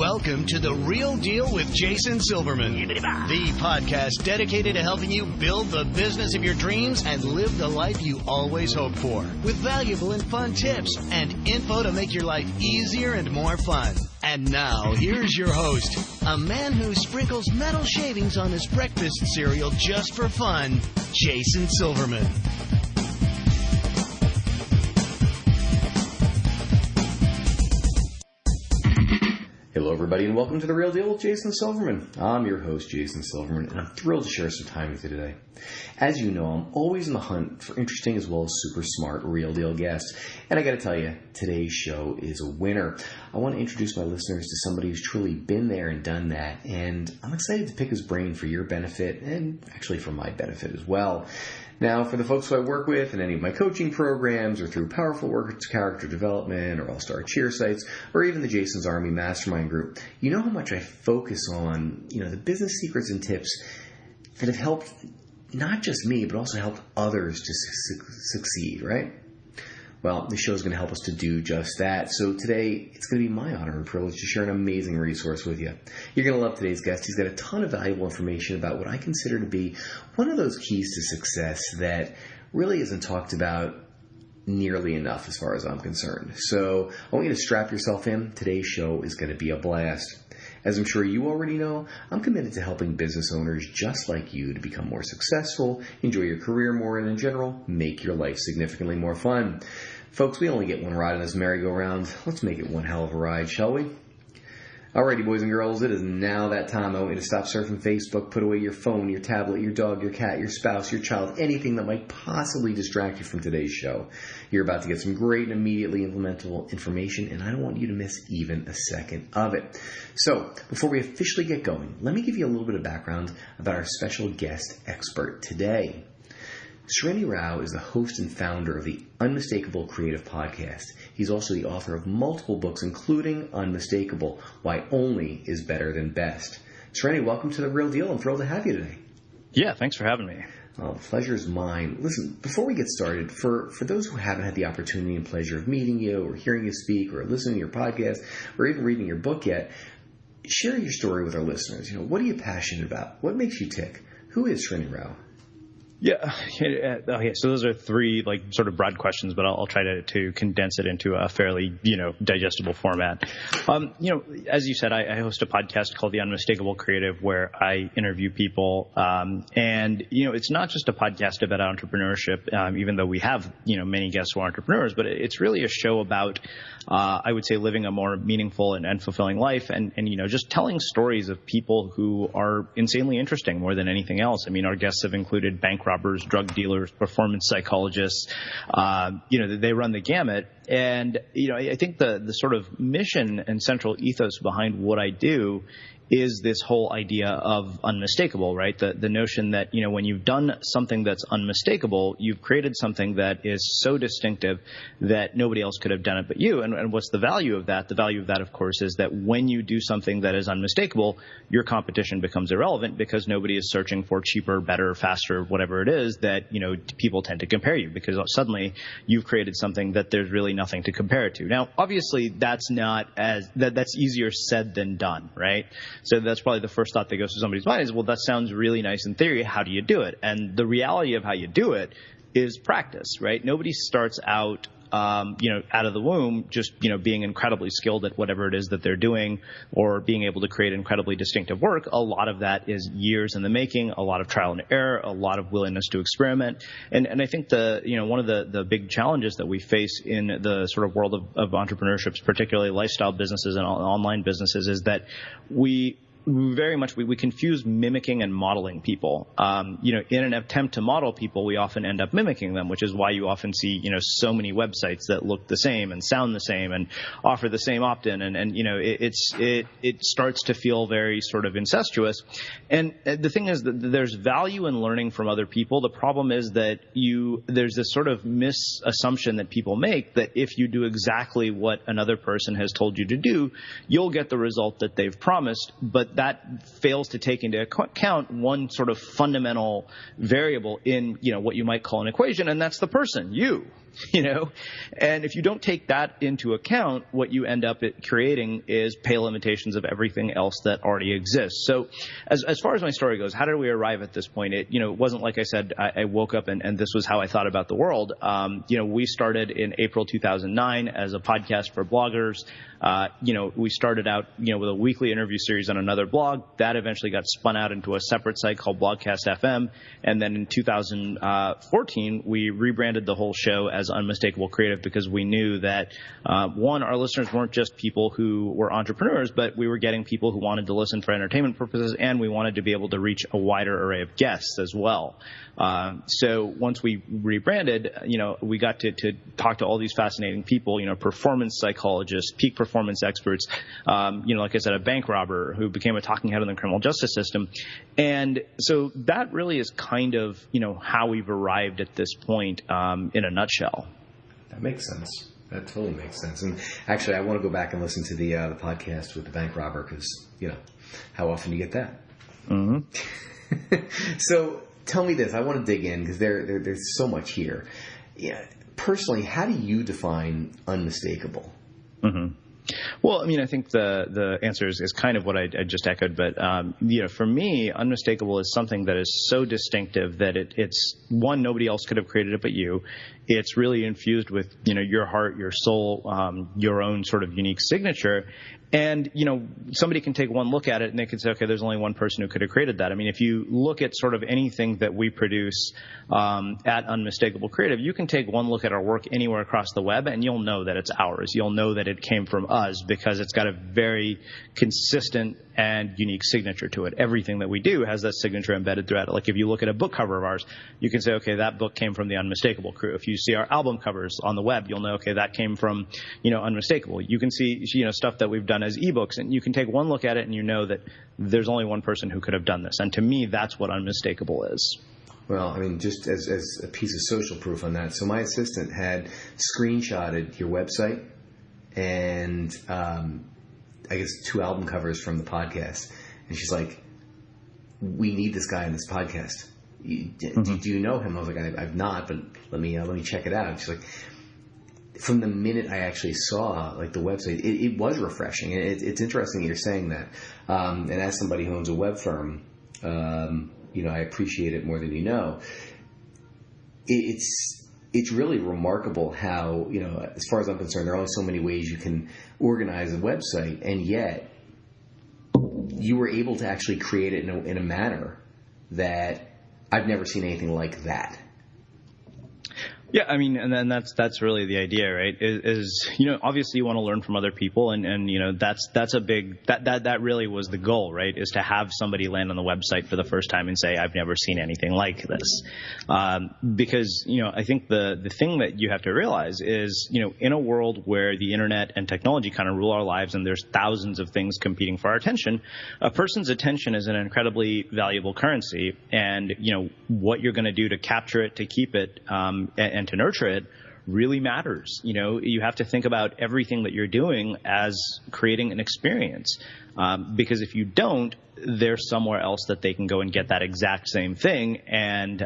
Welcome to The Real Deal with Jason Silverman, the podcast dedicated to helping you build the business of your dreams and live the life you always hoped for, with valuable and fun tips and info to make your life easier and more fun. And now, here's your host, a man who sprinkles metal shavings on his breakfast cereal just for fun, Jason Silverman. Hello, everybody, and welcome to The Real Deal with Jason Silverman. I'm your host, Jason Silverman, and I'm thrilled to share some time with you today. As you know, I'm always in the hunt for interesting as well as super smart real deal guests. And I got to tell you, today's show is a winner. I want to introduce my listeners to somebody who's truly been there and done that. And I'm excited to pick his brain for your benefit and actually for my benefit as well. Now, for the folks who I work with in any of my coaching programs or through Powerful Workers Character Development or All-Star Cheer sites or even the Jason's Army Mastermind Group, you know how much I focus on, the business secrets and tips that have helped not just me, but also helped others to succeed, right? Well, this show is going to help us to do just that. So today, it's going to be my honor and privilege to share an amazing resource with you. You're going to love today's guest. He's got a ton of valuable information about what I consider to be one of those keys to success that really isn't talked about nearly enough as far as I'm concerned. So I want you to strap yourself in. Today's show is going to be a blast. As I'm sure you already know, I'm committed to helping business owners just like you to become more successful, enjoy your career more, and in general, make your life significantly more fun. Folks, we only get one ride on this merry-go-round. Let's make it one hell of a ride, shall we? Alrighty, boys and girls, it is now that time. I want you to stop surfing Facebook, put away your phone, your tablet, your dog, your cat, your spouse, your child, anything that might possibly distract you from today's show. You're about to get some great and immediately implementable information, and I don't want you to miss even a second of it. So, before we officially get going, let me give you a little bit of background about our special guest expert today. Srinivas Rao is the host and founder of the Unmistakable creative podcast. He's also the author of multiple books, including Unmistakable, Why Only is Better Than Best. Srini, welcome to The Real Deal. I'm thrilled to have you today. Yeah, thanks for having me. Oh, the pleasure is mine. Listen, before we get started, for those who haven't had the opportunity and pleasure of meeting you or hearing you speak or listening to your podcast or even reading your book yet, share your story with our listeners. What are you passionate about? What makes you tick? Who is Srinivas Rao? Yeah. Okay. So those are three sort of broad questions, but I'll try to condense it into a fairly, digestible format. As you said, I host a podcast called The Unmistakable Creative where I interview people. And it's not just a podcast about entrepreneurship, even though we have, many guests who are entrepreneurs, but it's really a show about, I would say, living a more meaningful and fulfilling life and just telling stories of people who are insanely interesting more than anything else. I mean, our guests have included bank robbers, drug dealers, performance psychologists. They run the gamut. And, I think the sort of mission and central ethos behind what I do is this whole idea of unmistakable, right? The notion that, when you've done something that's unmistakable, you've created something that is so distinctive that nobody else could have done it but you. And what's the value of that? The value of that, of course, is that when you do something that is unmistakable, your competition becomes irrelevant because nobody is searching for cheaper, better, faster, whatever it is that, people tend to compare you because suddenly you've created something that there's really nothing to compare it to. Now, obviously, that's easier said than done, right? So that's probably the first thought that goes to somebody's mind is, well, that sounds really nice in theory. How do you do it? And the reality of how you do it is practice, right? Nobody starts out, out of the womb just, being incredibly skilled at whatever it is that they're doing or being able to create incredibly distinctive work. A lot of that is years in the making, a lot of trial and error, a lot of willingness to experiment. And I think one of the big challenges that we face in the sort of world of entrepreneurships, particularly lifestyle businesses and online businesses, is that we confuse mimicking and modeling people. In an attempt to model people, we often end up mimicking them, which is why you often see, so many websites that look the same and sound the same and offer the same opt-in. And it starts to feel very sort of incestuous. And the thing is that there's value in learning from other people. The problem is that there's this sort of misassumption that people make that if you do exactly what another person has told you to do, you'll get the result that they've promised. But that fails to take into account one sort of fundamental variable in, what you might call an equation, and that's the person, you. And if you don't take that into account, what you end up creating is pale limitations of everything else that already exists. So as far as my story goes, how did we arrive at this point? It wasn't like I said, I woke up and this was how I thought about the world. We started in April 2009 as a podcast for bloggers. We started out, with a weekly interview series on another blog. That eventually got spun out into a separate site called Blogcast FM. And then in 2014, we rebranded the whole show as Unmistakable Creative because we knew that, one, our listeners weren't just people who were entrepreneurs, but we were getting people who wanted to listen for entertainment purposes, and we wanted to be able to reach a wider array of guests as well. So once we rebranded, we got to talk to all these fascinating people, performance psychologists, peak performance experts, like I said, a bank robber who became a talking head in the criminal justice system. And so that really is kind of, how we've arrived at this point in a nutshell. That makes sense. That totally makes sense. And actually, I want to go back and listen to the podcast with the bank robber because, how often do you get that? Mm-hmm. So tell me this. I want to dig in because there's so much here. Yeah. Personally, how do you define unmistakable? Mm-hmm. Well, I think the answer is kind of what I just echoed. But, for me, unmistakable is something that is so distinctive that it's, one, nobody else could have created it but you. It's really infused with, your heart, your soul, your own sort of unique signature. And, somebody can take one look at it and they can say, okay, there's only one person who could have created that. If you look at sort of anything that we produce at Unmistakable Creative, you can take one look at our work anywhere across the web and you'll know that it's ours. You'll know that it came from us because it's got a very consistent and unique signature to it. Everything that we do has that signature embedded throughout it. Like if you look at a book cover of ours, you can say, okay, that book came from the Unmistakable crew. If you see our album covers on the web, you'll know, okay, that came from, Unmistakable. You can see, stuff that we've done as ebooks, and you can take one look at it and you know that there's only one person who could have done this. And to me, that's what Unmistakable is. Well, just as a piece of social proof on that. So my assistant had screenshotted your website and I guess 2 album covers from the podcast. And she's like, we need this guy in this podcast. Do you know him? I was like, I've not, but let me check it out. And she's like, from the minute I actually saw the website, it was refreshing. And it's interesting that you're saying that. And as somebody who owns a web firm, I appreciate it more than you know. It's really remarkable how, as far as I'm concerned, there are only so many ways you can organize a website, and yet you were able to actually create it in a manner that I've never seen anything like that. Yeah, and then that's really the idea, right? Is obviously you want to learn from other people, and that's a big that really was the goal, right? Is to have somebody land on the website for the first time and say, I've never seen anything like this, because I think the thing that you have to realize is in a world where the internet and technology kind of rule our lives, and there's thousands of things competing for our attention, a person's attention is an incredibly valuable currency, and what you're going to do to capture it, to keep it, and to nurture it really matters. You have to think about everything that you're doing as creating an experience, because if you don't, there's somewhere else that they can go and get that exact same thing, and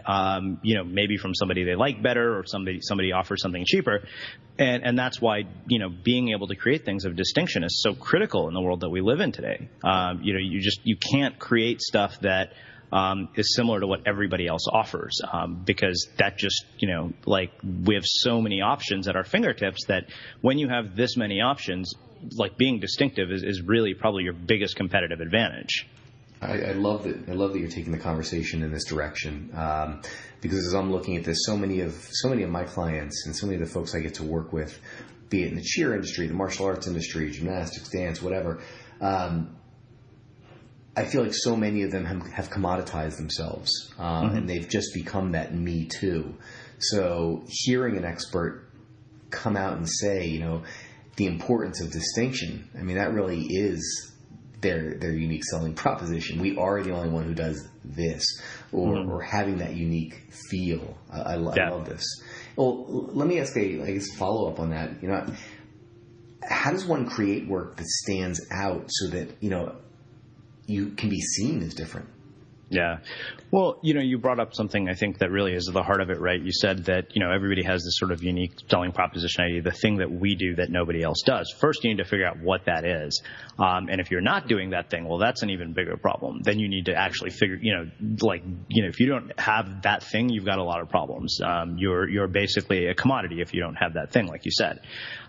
maybe from somebody they like better, or somebody offers something cheaper, and that's why being able to create things of distinction is so critical in the world that we live in today. You can't create stuff that is similar to what everybody else offers, because that just, we have so many options at our fingertips that when you have this many options, being distinctive is really probably your biggest competitive advantage. I love that. I love that you're taking the conversation in this direction, because as I'm looking at this, so many of my clients and so many of the folks I get to work with, be it in the cheer industry, the martial arts industry, gymnastics, dance, whatever, I feel like so many of them have commoditized themselves, and they've just become that me too. So hearing an expert come out and say, the importance of distinction, that really is their unique selling proposition. We are the only one who does this, or having that unique feel. I love this. Well, let me ask a follow up on that. How does one create work that stands out so that you can be seen as different? Yeah. Well, you brought up something I think that really is at the heart of it, right? You said that, everybody has this sort of unique selling proposition idea, the thing that we do that nobody else does. First, you need to figure out what that is. And if you're not doing that thing, well, that's an even bigger problem. Then you need to actually figure, if you don't have that thing, you've got a lot of problems. You're basically a commodity if you don't have that thing, like you said.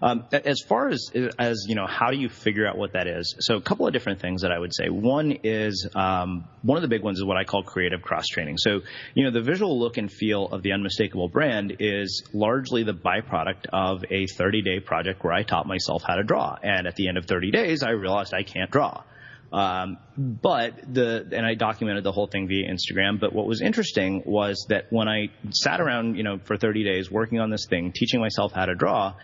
As far as how do you figure out what that is? So a couple of different things that I would say. One is, one of the big ones is what I call creative cross-training. So, the visual look and feel of the Unmistakable brand is largely the byproduct of a 30-day project where I taught myself how to draw. And at the end of 30 days, I realized I can't draw. And I documented the whole thing via Instagram. But what was interesting was that when I sat around, for 30 days working on this thing, teaching myself how to draw,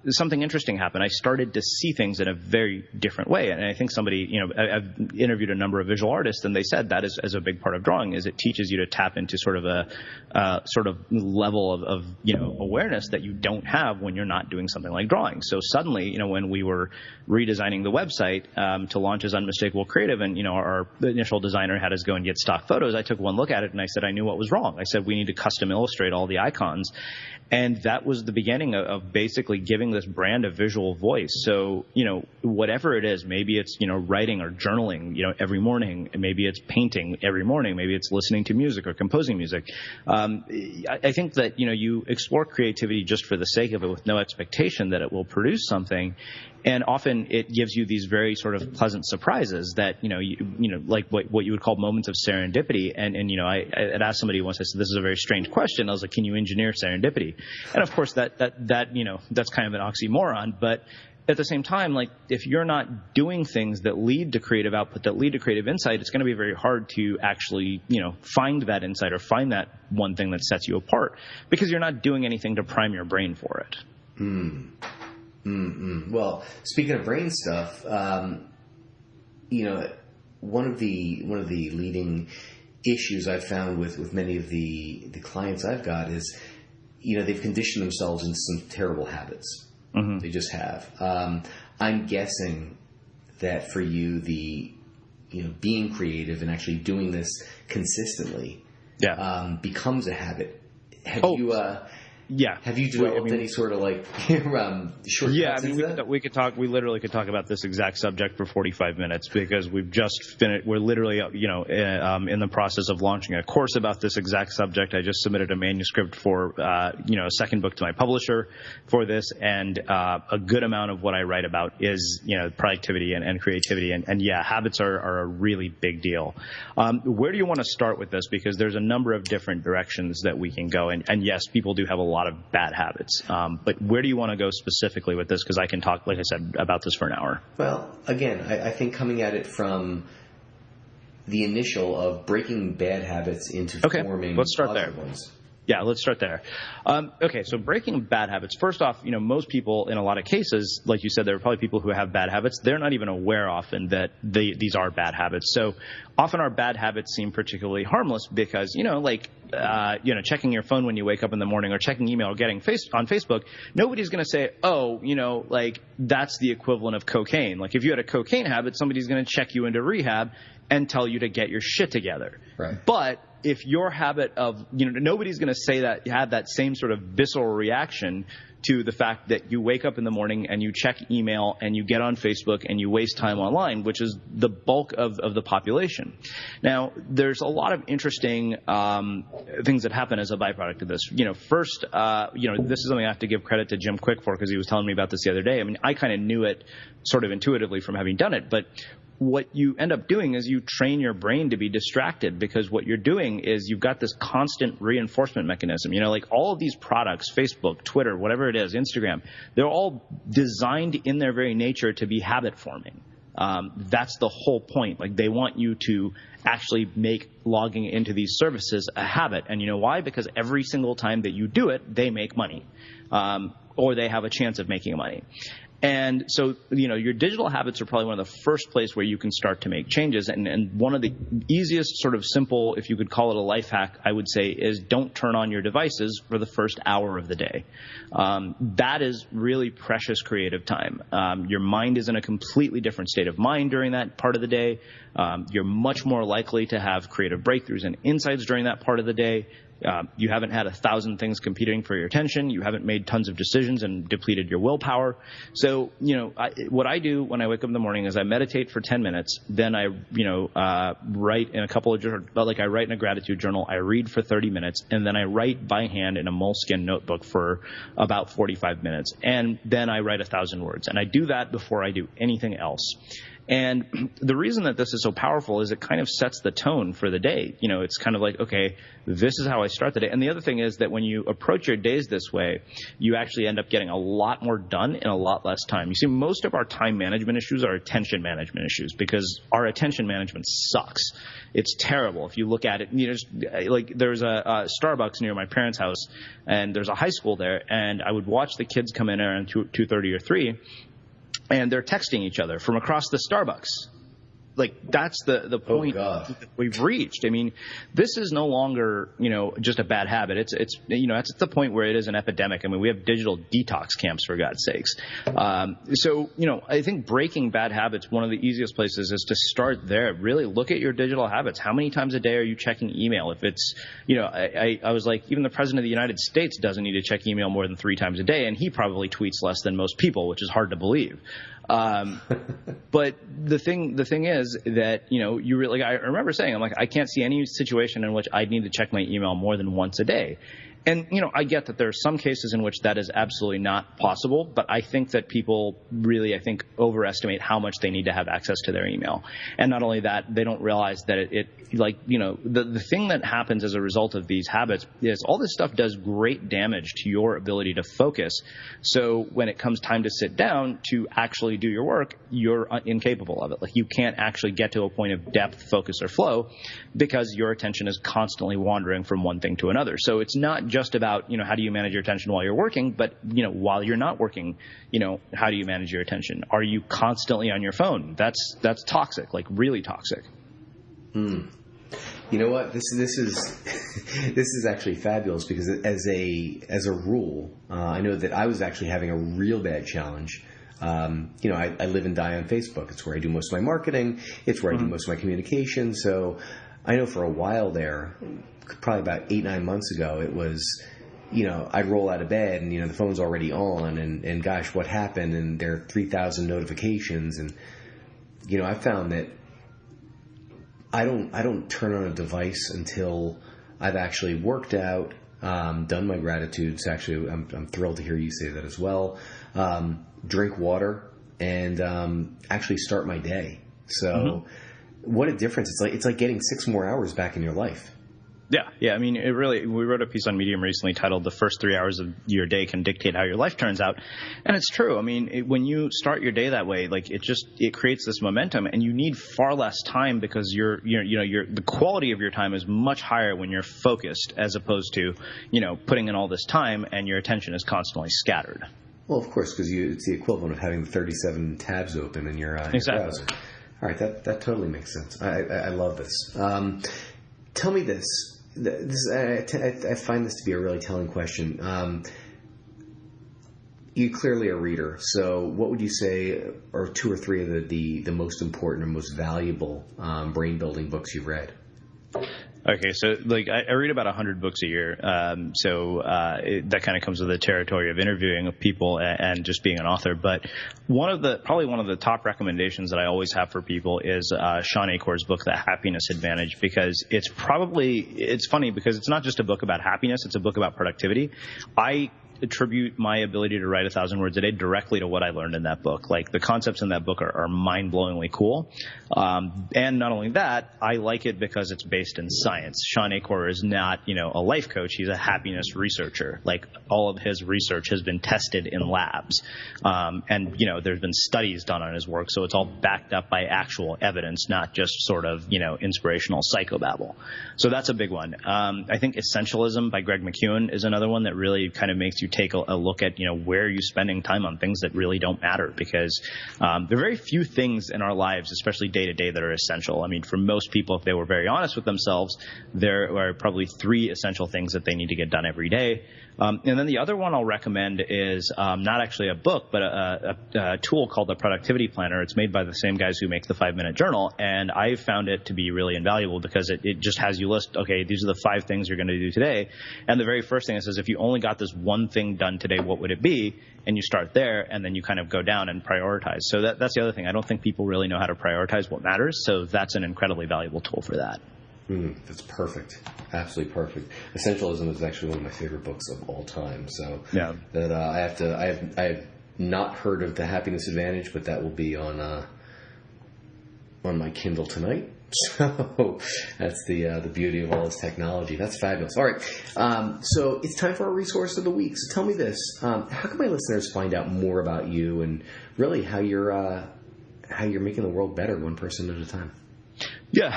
something interesting happened. I started to see things in a very different way. And I think somebody, I've interviewed a number of visual artists, and they said that is a big part of drawing, is it teaches you to tap into sort of a sort of level of awareness that you don't have when you're not doing something like drawing. So suddenly, when we were redesigning the website to launch as Unmistakable Creative, and our initial designer had us go and get stock photos, I took one look at it and I said I knew what was wrong. I said we need to custom illustrate all the icons. And that was the beginning of basically giving this brand a visual voice. So, whatever it is, maybe it's, writing or journaling, every morning. Maybe it's painting every morning. Maybe it's listening to music or composing music. I think that, you explore creativity just for the sake of it with no expectation that it will produce something. And often it gives you these very sort of pleasant surprises that, like what you would call moments of serendipity. And I had asked somebody once, I said, this is a very strange question. I was like, can you engineer serendipity? And of course that's kind of an oxymoron. But at the same time, like if you're not doing things that lead to creative output, that lead to creative insight, it's going to be very hard to actually, find that insight or find that one thing that sets you apart because you're not doing anything to prime your brain for it. Well, speaking of brain stuff, one of the leading issues I've found with many of the clients I've got is, they've conditioned themselves into some terrible habits. Mm-hmm. They just have. I'm guessing that for you, being creative and actually doing this consistently, becomes a habit. Have you developed any sort of shortcuts? Yeah, we could talk. We literally could talk about this exact subject for 45 minutes because we've just finished. We're literally, in the process of launching a course about this exact subject. I just submitted a manuscript for, a second book to my publisher for this, and a good amount of what I write about is, productivity and creativity, and habits are a really big deal. Where do you want to start with this? Because there's a number of different directions that we can go, and yes, people do have a lot of bad habits. But where do you want to go specifically with this? Because I can talk, like I said, about this for an hour. Well, again, I think coming at it from the initial of breaking bad habits into forming let's start there. Ones. Yeah, let's start there. Okay, so breaking bad habits. First off, most people in a lot of cases, like you said, there are probably people who have bad habits. They're not even aware often that these are bad habits. So often our bad habits seem particularly harmless because, checking your phone when you wake up in the morning or checking email or getting on Facebook, nobody's going to say, that's the equivalent of cocaine. Like if you had a cocaine habit, somebody's going to check you into rehab and tell you to get your shit together. Right. But if your habit of, nobody's going to say that you have that same sort of visceral reaction to the fact that you wake up in the morning and you check email and you get on Facebook and you waste time online, which is the bulk of the population. Now, there's a lot of interesting things that happen as a byproduct of this. First, this is something I have to give credit to Jim Quick for because he was telling me about this the other day. I mean, I kind of knew it sort of intuitively from having done it, but what you end up doing is you train your brain to be distracted because what you're doing is you've got this constant reinforcement mechanism. Like all of these products, Facebook, Twitter, whatever it is, Instagram, they're all designed in their very nature to be habit forming. That's the whole point. Like they want you to actually make logging into these services a habit. And you know why? Because every single time that you do it, they make money. Or they have a chance of making money. And so, your digital habits are probably one of the first place where you can start to make changes. And one of the easiest sort of simple, if you could call it a life hack, I would say, is don't turn on your devices for the first hour of the day. That is really precious creative time. Your mind is in a completely different state of mind during that part of the day. You're much more likely to have creative breakthroughs and insights during that part of the day. You haven't had 1,000 things competing for your attention. You haven't made tons of decisions and depleted your willpower. So, what I do when I wake up in the morning is I meditate for 10 minutes. Then I, write in I write in a gratitude journal. I read for 30 minutes, and then I write by hand in a moleskin notebook for about 45 minutes. And then I write 1,000 words. And I do that before I do anything else. And the reason that this is so powerful is it kind of sets the tone for the day. It's kind of like, okay, this is how I start the day. And the other thing is that when you approach your days this way, you actually end up getting a lot more done in a lot less time. You see, most of our time management issues are attention management issues because our attention management sucks. It's terrible. If you look at it, there's a Starbucks near my parents' house, and there's a high school there, and I would watch the kids come in around 2:30 or 3, and they're texting each other from across the Starbucks. That's the point that we've reached. I mean, this is no longer, just a bad habit. It's at the point where it is an epidemic. I mean, we have digital detox camps, for God's sakes. So, I think breaking bad habits, one of the easiest places is to start there. Really look at your digital habits. How many times a day are you checking email? If it's, I was like, even the president of the United States doesn't need to check email more than 3 times a day, and he probably tweets less than most people, which is hard to believe. But the thing is that, you really, I remember saying, I'm like, I can't see any situation in which I'd need to check my email more than once a day. And, I get that there are some cases in which that is absolutely not possible, but I think that people really, overestimate how much they need to have access to their email. And not only that, they don't realize that the thing that happens as a result of these habits is all this stuff does great damage to your ability to focus. So when it comes time to sit down to actually do your work, you're incapable of it. You can't actually get to a point of depth, focus, or flow because your attention is constantly wandering from one thing to another. So it's not just about, how do you manage your attention while you're working, but, while you're not working, how do you manage your attention? Are you constantly on your phone? That's toxic, really toxic. You know what? This is this is actually fabulous because as a rule, I know that I was actually having a real bad challenge. I live and die on Facebook. It's where I do most of my marketing. It's where I do most of my communication. So I know for a while there, probably about 8-9 months ago, it was, I'd roll out of bed and, the phone's already on and gosh, what happened? And there are 3,000 notifications. And, I found that I don't turn on a device until I've actually worked out, done my gratitudes. Actually, I'm thrilled to hear you say that as well. Drink water and actually start my day. So what a difference. It's like getting 6 more hours back in your life. Yeah. I mean, we wrote a piece on Medium recently titled "The First 3 Hours of Your Day Can Dictate How Your Life Turns Out." And it's true. I mean, when you start your day that way, it creates this momentum, and you need far less time because the quality of your time is much higher when you're focused as opposed to, putting in all this time and your attention is constantly scattered. Well, of course, because it's the equivalent of having 37 tabs open in your browser. All right, that totally makes sense. I love this. Tell me this. I find this to be a really telling question. You're clearly a reader, so what would you say are 2 or 3 of the most important or most valuable brain building books you've read? Okay, so I read about 100 books a year, that kind of comes with the territory of interviewing people and just being an author. But probably one of the top recommendations that I always have for people is Sean Acor's book, The Happiness Advantage, because it's funny because it's not just a book about happiness; it's a book about productivity. I attribute my ability to write 1,000 words a day directly to what I learned in that book. The concepts in that book are mind-blowingly cool. And not only that, I like it because it's based in science. Sean Acor is not, a life coach. He's a happiness researcher. All of his research has been tested in labs. And there's been studies done on his work. So it's all backed up by actual evidence, not just sort of, inspirational psychobabble. So that's a big one. I think Essentialism by Greg McKeown is another one that really kind of makes you you take a look at, where are you spending time on things that really don't matter, because there are very few things in our lives, especially day to day, that are essential. I mean, for most people, if they were very honest with themselves, there are probably 3 essential things that they need to get done every day. And then the other one I'll recommend is not actually a book, but a tool called the Productivity Planner. It's made by the same guys who make the 5-Minute Journal, and I found it to be really invaluable because it just has you list, okay, these are the 5 things you're going to do today. And the very first thing it says, if you only got this one thing done today, what would it be? And you start there, and then you kind of go down and prioritize. So that's the other thing. I don't think people really know how to prioritize what matters, so that's an incredibly valuable tool for that. That's perfect. Absolutely perfect. Essentialism is actually one of my favorite books of all time. So yeah. That I have not heard of The Happiness Advantage, but that will be on my Kindle tonight. So that's the beauty of all this technology. That's fabulous. All right. So it's time for our resource of the week. So tell me this: how can my listeners find out more about you and really how you're making the world better, one person at a time? Yeah,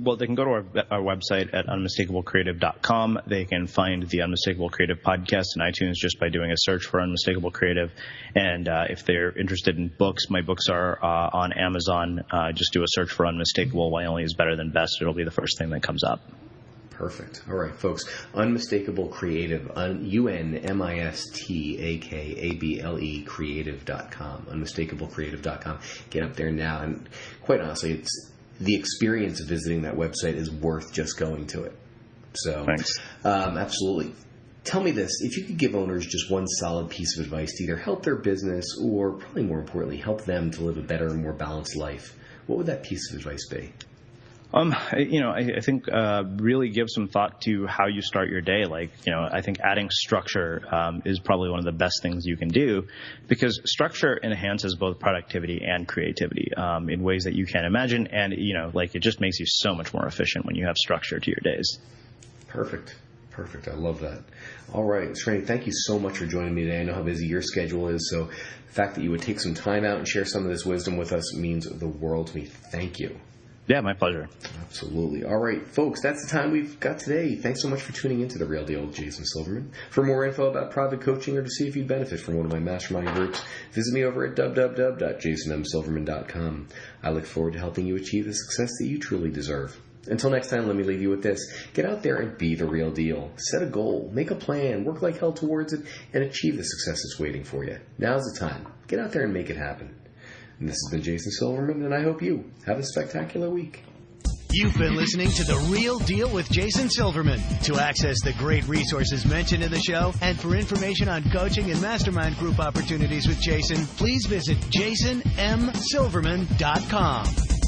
well, they can go to our website at unmistakablecreative.com. They can find the Unmistakable Creative podcast in iTunes just by doing a search for Unmistakable Creative. And if they're interested in books, my books are on Amazon. Just do a search for Unmistakable. Why Only is Better Than Best. It'll be the first thing that comes up. Perfect. All right, folks. Unmistakable Creative, UNMISTAKABLE creative.com, unmistakablecreative.com. Get up there now. And quite honestly, the experience of visiting that website is worth just going to it. So, thanks. Absolutely. Tell me this. If you could give owners just one solid piece of advice to either help their business or, probably more importantly, help them to live a better and more balanced life, what would that piece of advice be? I think really give some thought to how you start your day. I think adding structure is probably one of the best things you can do, because structure enhances both productivity and creativity in ways that you can't imagine. And, it just makes you so much more efficient when you have structure to your days. Perfect. I love that. All right, Srini, thank you so much for joining me today. I know how busy your schedule is, so the fact that you would take some time out and share some of this wisdom with us means the world to me. Thank you. Yeah, my pleasure. Absolutely. All right, folks, that's the time we've got today. Thanks so much for tuning into The Real Deal with Jason Silverman. For more info about private coaching or to see if you'd benefit from one of my mastermind groups, visit me over at www.jasonmsilverman.com. I look forward to helping you achieve the success that you truly deserve. Until next time, let me leave you with this. Get out there and be the real deal. Set a goal, make a plan, work like hell towards it, and achieve the success that's waiting for you. Now's the time. Get out there and make it happen. And this has been Jason Silverman, and I hope you have a spectacular week. You've been listening to The Real Deal with Jason Silverman. To access the great resources mentioned in the show and for information on coaching and mastermind group opportunities with Jason, please visit jasonmsilverman.com.